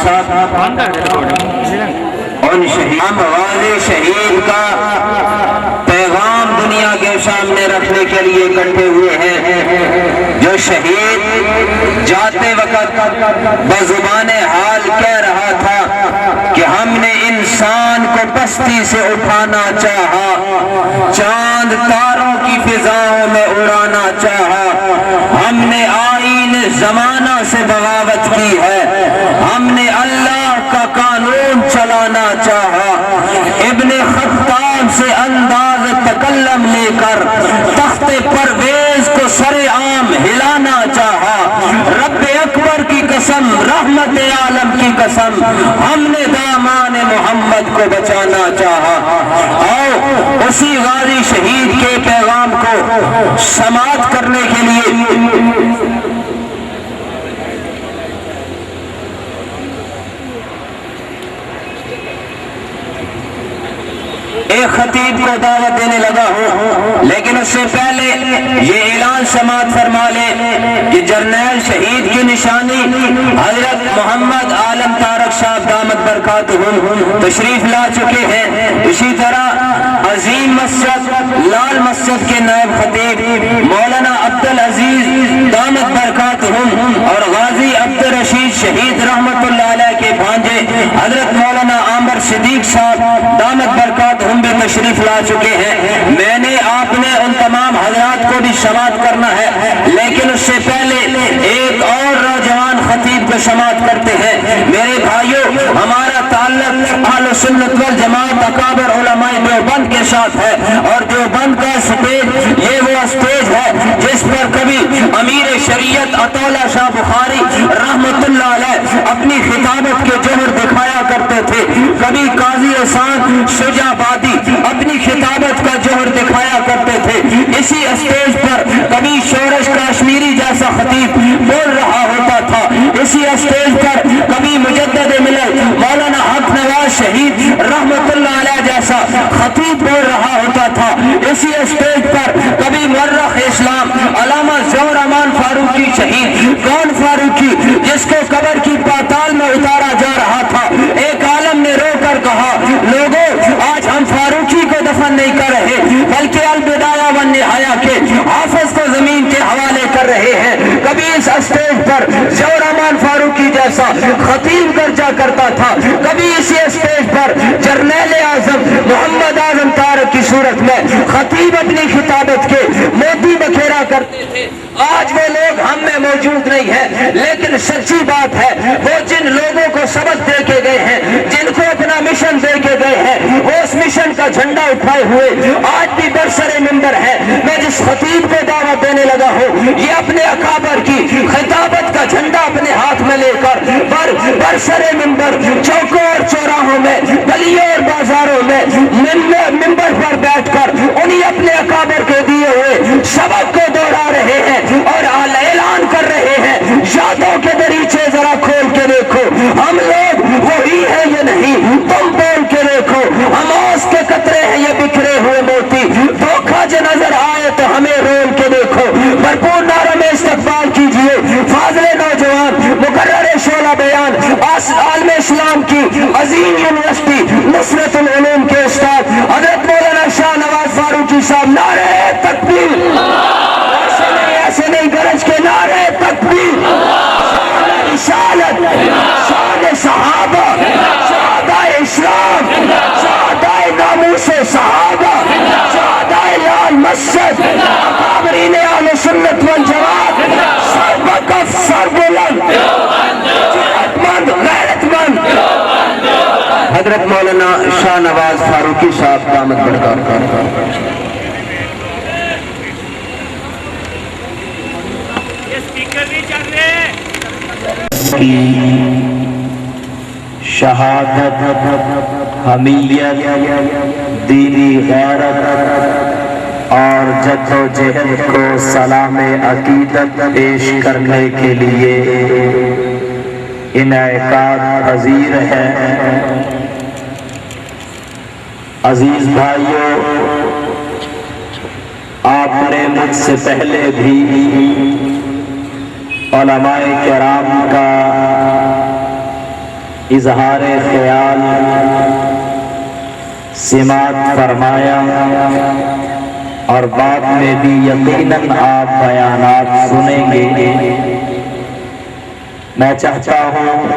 صاحب ان شہید والے شہید کا پیغام دنیا کے سامنے رکھنے کے لیے اکٹھے ہوئے ہیں۔ جو شہید جاتے وقت بزبان حال کہہ رہا تھا کہ ہم نے انسان کو پستی سے اٹھانا چاہا، چاند تاروں کی فضاؤں میں اڑانا چاہا، ہم نے آئین زمانہ سے بغاوت کی ہے، ہم نے اللہ کا قانون چلانا چاہا، ابن خطاب سے انداز تکلم لے کر تخت پرویز کو سر عام ہلانا چاہا، رب اکبر کی قسم، رحمت عالم کی قسم، ہم نے دامان محمد کو بچانا چاہا۔ آؤ اسی غازی شہید کے پیغام کو سماعت کرنے کے لیے ایک خطیب کو دعوت دینے لگا ہوں، لیکن اس سے پہلے یہ اعلان سماعت فرما لے کہ جرنیل شہید کی نشانی حضرت محمد عالم طارق صاحب دامت برکاتہم تشریف لا چکے ہیں۔ اسی طرح عظیم مسجد لال مسجد کے نائب خطیب مولانا عبدالعزیز دامت برکاتہم اور غازی عبدالرشید شہید رحمت اللہ علیہ کے بھانجے حضرت مولانا عامر صدیق صاحب دامت برکاتہم بھی تشریف لا چکے ہیں۔ میں نے آپ نے ان تمام حضرات کو بھی سماعت کرنا ہے، لیکن اس سے پہلے ایک اور نوجوان خطیب کو سماعت کرتے ہیں۔ میرے بھائیوں، ہمارا تعلق اہل سنت والجماعت اکابر علماء دیوبند کے ساتھ ہے، اور دیوبند کا اسٹیج یہ وہ اسٹیج ہے جس پر کبھی امیر شریعت عطا اللہ شاہ بخاری رحمت اللہ علیہ اپنی خطابت کے جوہر دکھایا کرتے تھے، کبھی قاضی احسان شجاع آبادی اپنی خطابت کا جوہر دکھایا کرتے تھے۔ اسی اسٹیج پر کبھی شورش کاشمیری جیسا خطیب بول رہا ہوتا تھا، اسی اسٹیج پر کبھی مجدد ملت مولانا حق نواز شہید رحمت اللہ علیہ جیسا خطیب بول رہا ہوتا تھا، اسی اسٹیج پر کبھی مورخ اسلام علامہ ظہور امان فاروقی شہید کون فاروقی جس کو قبر کی پاتال میں اتارا جا رہا تھا، ایک عالم نے رو کر کہا، لوگوں آج ہم فاروقی کو دفن نہیں کر رہے بلکہ البدایہ والنہایہ کے حافظ کو زمین کے حوالے کر رہے ہیں۔ کبھی اس اسٹیج پر ظہور امان فاروقی جیسا خطیب گرجا کرتا تھا، کبھی اسی اسٹیج پر جرنیل اعظم محمد اعظم طارق کی صورت میں خطیب اپنی خطابت کے موتی بکھیرا کرتے تھے۔ آج وہ لوگ ہم میں موجود نہیں ہیں، لیکن سچی بات ہے وہ جن لوگوں کو سبق دے کے گئے ہیں، جن کو اپنا مشن دے کے گئے ہیں، وہ اس مشن کا جھنڈا اٹھائے ہوئے آج بھی برسر ممبر ہے۔ میں جس خطیب کو دعوت دینے لگا ہوں، یہ اپنے اکابر کی خطابت کا جھنڈا اپنے ہاتھ میں لے کر برسر ممبر چوکوں اور چوراہوں میں، گلیوں اور بازاروں میں ممبر پر بیٹھ کر انہیں اپنے اکابر کے دیے ہوئے سبق کو دوہرا رہے ہیں اور اعلان کر رہے ہیں، یادوں کے دریچے ذرا کھول کے دیکھو، ہم لوگ وہی ہیں یا نہیں، تم بول کے دیکھو، ہم اوس کے قطرے ہیں یہ بکھرے ہوئے موتی، دھوکہ جو نظر آئے تو ہمیں رول کے دیکھو۔ بھرپور نعرہ میں استقبال کیجئے فاضل نوجوان مقرر شعلہ بیان عالم اسلام کی عظیم یونیورسٹی نصرت العلوم کے استاد حضرت مولانا شاہ نواز فاروقی صاحب۔ نعرہ تکبیر، ایسے نہیں گرج کے نعرہ تکبیر، شان رسالت، شان صحابہ، شہداء اسلام، شہداء ناموس صحابہ، شہداء لال مسجد، اکابرین اہل سنت والجماعت، سر بکف سر بلند، جرأت مند غیرت مند حضرت مولانا شاہ نواز فاروقی صاحب دامت برکاتہم۔ شہادت، حمیت، دینی غیرت اور جد و جہد کو سلام عقیدت پیش کرنے کے لیے انعقاد پذیر ہے۔ عزیز بھائیوں، آپ نے مجھ سے پہلے بھی علماء کرام کا اظہار خیال سماعت فرمایا، اور بعد میں بھی یقیناً آپ بیانات سنیں گے۔ میں چاہتا ہوں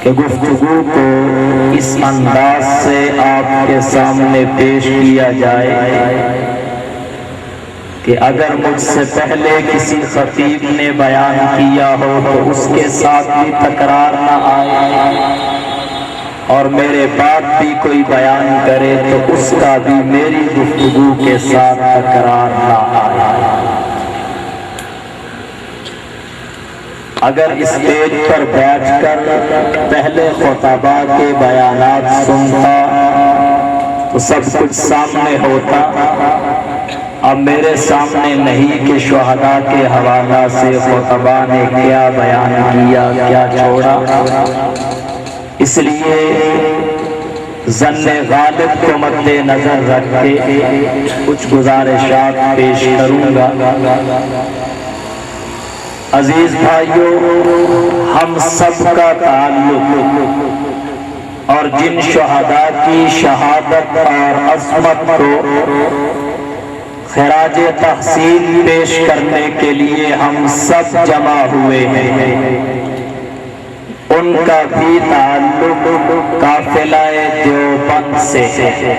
کہ گفتگو کو اس انداز سے آپ کے سامنے پیش کیا جائے کہ اگر مجھ سے پہلے کسی خطیب نے بیان کیا ہو تو اس کے ساتھ بھی تکرار نہ آئے، اور میرے بعد بھی کوئی بیان کرے تو اس کا بھی میری گفتگو کے ساتھ تکرار نہ آئے۔ اگر اسٹیج پر بیٹھ کر پہلے خطباء کے بیانات سنتا تو سب کچھ سامنے ہوتا، اب میرے سامنے نہیں کہ شہداء کے حوالہ سے خطباء نے کیا بیان کیا، کیا چھوڑا، اس لیے ظن غالب کو مد نظر رکھ کے کچھ گزارشات پیش کروں گا۔ عزیز بھائیو، ہم سب کا تعلق اور جن شہداء کی شہادت اور عظمت کو خراج تحسین پیش کرنے کے لیے ہم سب جمع ہوئے ہیں، ان کا بھی تعلق قافلہ دیوبند سے ہے،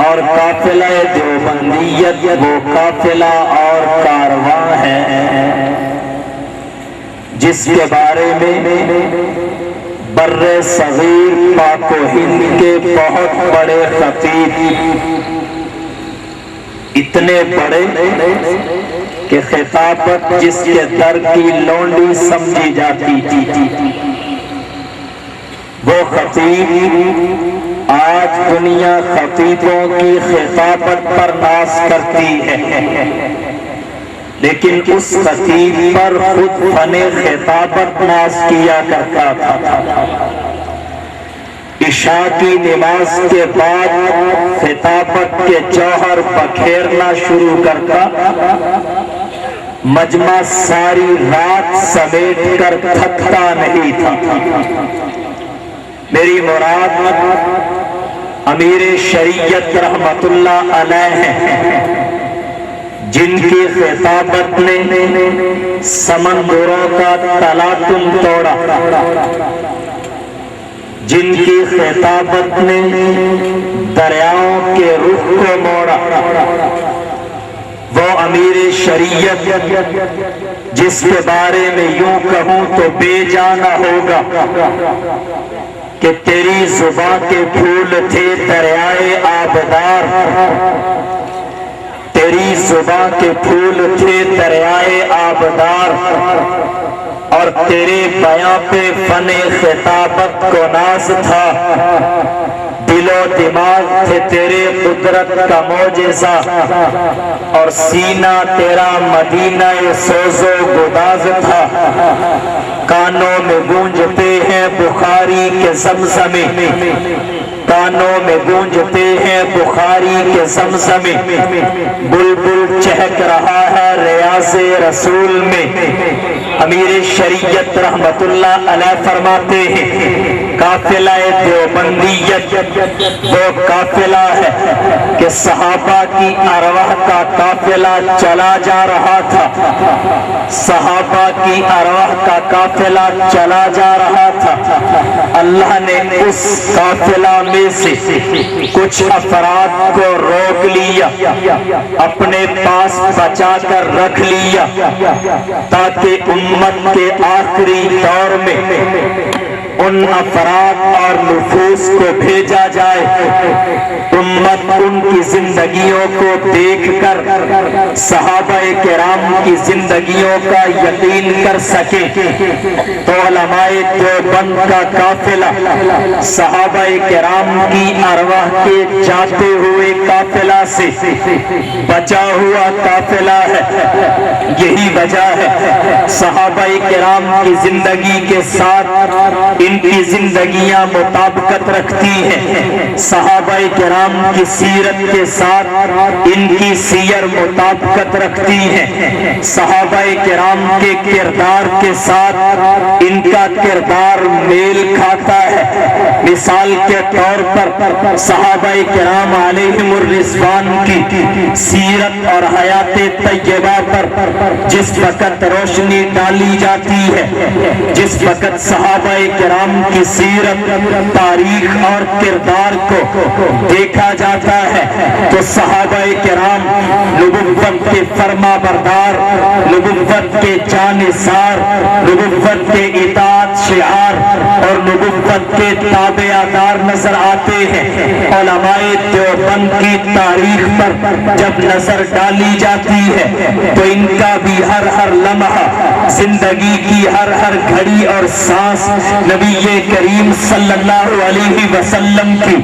اور قافلہ دیوبندیت وہ قافلہ اور کارواں ہے جس کے بارے میں بر صغیر پاک و ہند کے بہت بڑے خطیب، اتنے بڑے کہ خطابت جس کے در کی لونڈی سمجھی جاتی تھی، وہ خطیب آج دنیا خطیبوں کی خطابت پر ناز کرتی ہے، لیکن اس خطیب پر خود فن خطابت ناز کیا کرتا تھا۔ عشاء کی نماز کے بعد خطابت کے جوہر بکھیرنا شروع کرتا، مجمع ساری رات سمیٹ کر تھکتا نہیں تھا۔ میری مراد امیر شریعت رحمت اللہ علیہ ہیں، جن کی خطابت نے سمندروں کا تلاطم توڑا، جن کی خطابت نے دریاؤں کے رخ کو موڑا، وہ امیر شریعت جس کے بارے میں یوں کہوں تو بے جانا ہوگا کہ تیری زباں کے پھول تھے دریائے آبدار، تیری زباں کے پھول تھے دریائے آبدار، اور تیرے بیاں پہ فن خطابت کو ناز تھا، دل و دماغ تھے تیرے قدرت کا معجزہ، اور سینہ تیرا مدینہ سوز و گداز تھا، کانوں میں گونجتے ہیں بخاری کے زمزمے، کانوں میں گونجتے ہیں بخاری کے زمزمے، بلبل چہک رہا ہے ریاض رسول میں۔ امیر شریعت رحمت اللہ علیہ فرماتے ہیں قافلہ دیوبندیت وہ قافلہ ہے کہ صحابہ کی ارواح کا قافلہ چلا جا رہا تھا، صحابہ کی ارواح کا قافلہ چلا جا رہا تھا، اللہ نے اس قافلہ میں سے کچھ افراد کو روک لیا، اپنے پاس بچا کر رکھ لیا، تاکہ امت کے آخری دور میں ان افراد اور نفوس کو بھیجا جائے، امت ان کی زندگیوں کو دیکھ کر صحابہ کرام کی زندگیوں کا یقین کر سکے۔ تو علماء دیوبند کا قافلہ صحابہ کرام کی ارواح کے جاتے ہوئے قافلہ سے بچا ہوا قافلہ ہے۔ یہی وجہ ہے صحابہ کرام کی زندگی کے ساتھ ان کی زندگیاں مطابقت رکھتی ہیں، صحابہ کرام کی سیرت کے ساتھ ان کی سیر مطابقت رکھتی ہیں، صحابہ کرام کے کردار کے ساتھ ان کا کردار میل کھاتا ہے۔ مثال کے طور پر صحابہ کرام علیہم الرضوان کی سیرت اور حیات طیبہ پر جس وقت روشنی ڈالی جاتی ہے، جس وقت صحابہ کرام کی سیرت، تاریخ اور کردار کو دیکھا جاتا ہے تو صحابہ کرام نبوت کے فرما بردار، نبوت کے جانثار، نبوت کے اطاعت شعار اور نبوت کے تابعدار نظر آتے ہیں۔ علماء دیوبند کی تاریخ پر جب نظر ڈالی جاتی ہے تو ان کا بھی ہر لمحہ، زندگی کی ہر گھڑی اور سانس نبی کریم صلی اللہ علیہ وسلم کی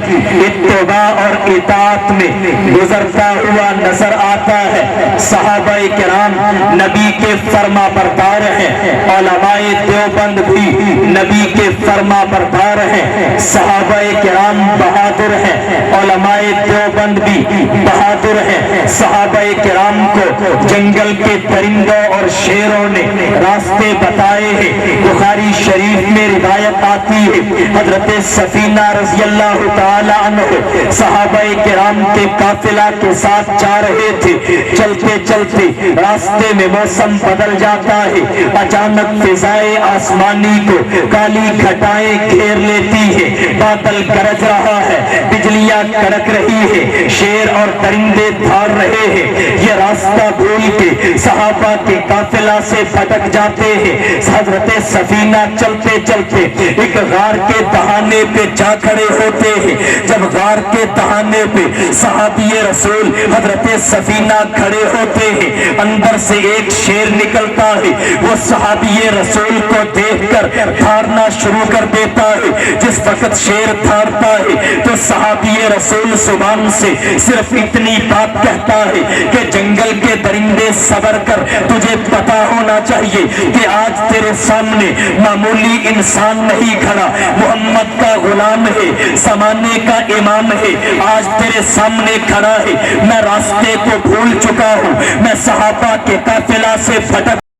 اتباع اور اطاعت میں گزرتا ہوا نظر آتا ہے۔ صحابہ کرام نبی کے فرما بردار ہیں، علماء دیوبند بھی نبی کے فرما بردار ہیں، صحابہ کرام بہادر ہیں، علماء دیوبند بھی بہادر ہیں۔ صحابہ کرام کو جنگل کے درندوں اور شیروں نے راستے بتائے ہیں۔ بخاری شریف میں روایت آتی ہے، حضرت سفینہ رضی اللہ تعالی عنہ صحابہ کرام کے قافلہ کے ساتھ جا رہے تھے، چلتے چلتے راستے میں موسم بدل جاتا ہے، اچانک فضائے آسمانی کو کالی گھٹائیں گھیر لیتی ہے، بادل گرج رہا ہے، بجلیاں کڑک رہی ہے، شیر اور درندے دھاڑ رہے ہیں۔ یہ راستہ بھول کے صحابہ کے قافلہ سے بھٹک جاتے ہیں۔ حضرت سفینہ چلتے چلتے ایک غار کے دہانے پہ جا کھڑے ہوتے ہیں۔ جب غار کے دہانے پہ صحابی رسول حضرت سفینہ کھڑے ہوتے ہیں، اندر سے ایک شیر نکلتا ہے، وہ صحابی رسول کو دیکھ کر دھاڑنا شروع کر دیتا ہے۔ جس وقت شیر دھاڑتا ہے تو صحابی رسول زبان سے صرف اتنی بات کہتا ہے کہ جنگل کے درندے صبر کر، تجھے پتا ہونا چاہیے کہ آج تیرے سامنے معمولی انسان نہیں کھڑا، محمد کا غلام ہے، زمانے کا امام ہے، آج تیرے سامنے کھڑا ہے۔ میں راستے کو بھول چکا ہوں، میں صحابہ کے قافلہ سے بھٹک